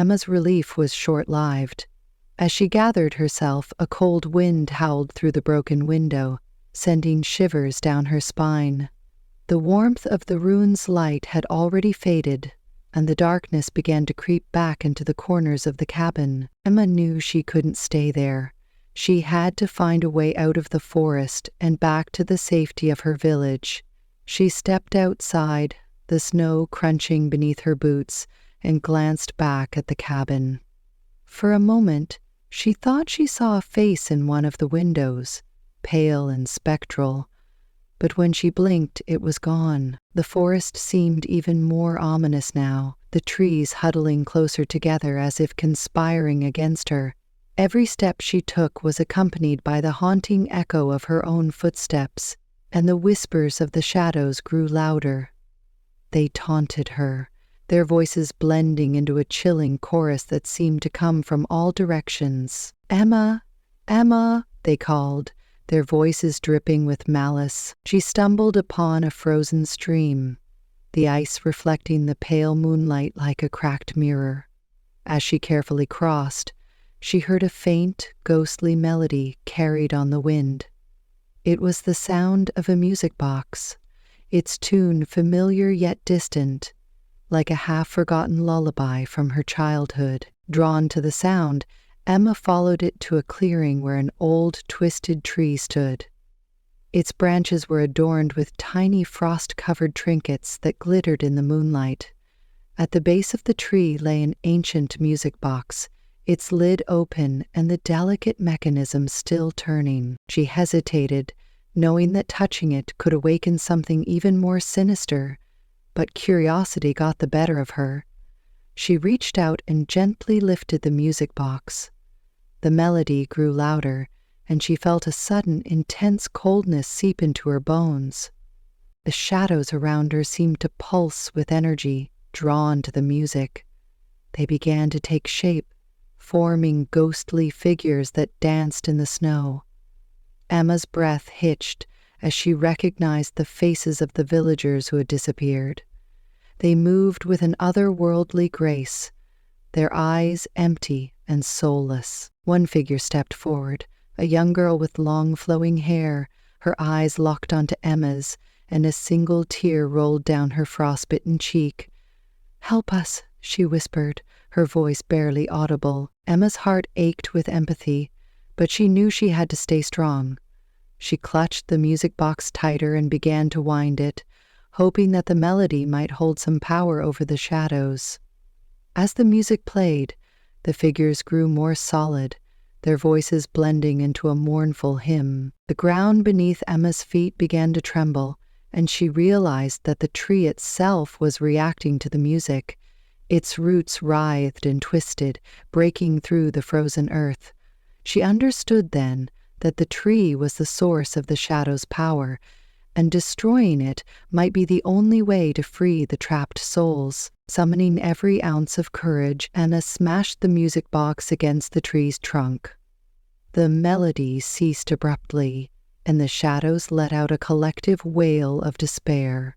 Emma's relief was short-lived. As she gathered herself, a cold wind howled through the broken window, sending shivers down her spine. The warmth of the rune's light had already faded, and the darkness began to creep back into the corners of the cabin. Emma knew she couldn't stay there. She had to find a way out of the forest and back to the safety of her village. She stepped outside, the snow crunching beneath her boots, and glanced back at the cabin. For a moment, she thought she saw a face in one of the windows, pale and spectral. But when she blinked, it was gone. The forest seemed even more ominous now, the trees huddling closer together as if conspiring against her. Every step she took was accompanied by the haunting echo of her own footsteps, and the whispers of the shadows grew louder. They taunted her, their voices blending into a chilling chorus that seemed to come from all directions. "Emma! Emma!" they called, their voices dripping with malice. She stumbled upon a frozen stream, the ice reflecting the pale moonlight like a cracked mirror. As she carefully crossed, she heard a faint, ghostly melody carried on the wind. It was the sound of a music box, its tune familiar yet distant, like a half-forgotten lullaby from her childhood. Drawn to the sound, Emma followed it to a clearing where an old, twisted tree stood. Its branches were adorned with tiny frost-covered trinkets that glittered in the moonlight. At the base of the tree lay an ancient music box, its lid open and the delicate mechanism still turning. She hesitated, knowing that touching it could awaken something even more sinister, but curiosity got the better of her. She reached out and gently lifted the music box. The melody grew louder, and she felt a sudden, intense coldness seep into her bones. The shadows around her seemed to pulse with energy, drawn to the music. They began to take shape, forming ghostly figures that danced in the snow. Emma's breath hitched as she recognized the faces of the villagers who had disappeared. They moved with an otherworldly grace, their eyes empty and soulless. One figure stepped forward, a young girl with long flowing hair, her eyes locked onto Emma's, and a single tear rolled down her frostbitten cheek. "Help us," she whispered, her voice barely audible. Emma's heart ached with empathy, but she knew she had to stay strong. She clutched the music box tighter and began to wind it, hoping that the melody might hold some power over the shadows. As the music played, the figures grew more solid, their voices blending into a mournful hymn. The ground beneath Emma's feet began to tremble, and she realized that the tree itself was reacting to the music. Its roots writhed and twisted, breaking through the frozen earth. She understood then that the tree was the source of the shadow's power, and destroying it might be the only way to free the trapped souls. Summoning every ounce of courage, Emma smashed the music box against the tree's trunk. The melody ceased abruptly, and the shadows let out a collective wail of despair.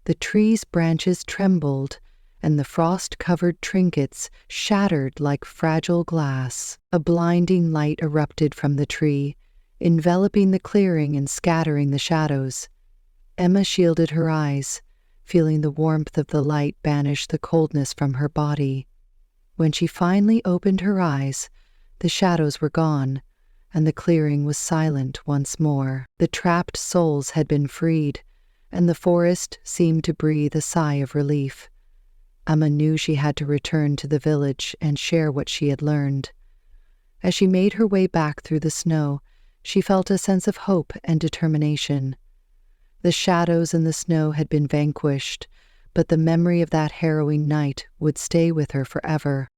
The tree's branches trembled, and the frost-covered trinkets shattered like fragile glass. A blinding light erupted from the tree, enveloping the clearing and scattering the shadows. Emma shielded her eyes, feeling the warmth of the light banish the coldness from her body. When she finally opened her eyes, the shadows were gone, and the clearing was silent once more. The trapped souls had been freed, and the forest seemed to breathe a sigh of relief. Emma knew she had to return to the village and share what she had learned. As she made her way back through the snow, she felt a sense of hope and determination. The shadows and the snow had been vanquished, but the memory of that harrowing night would stay with her forever.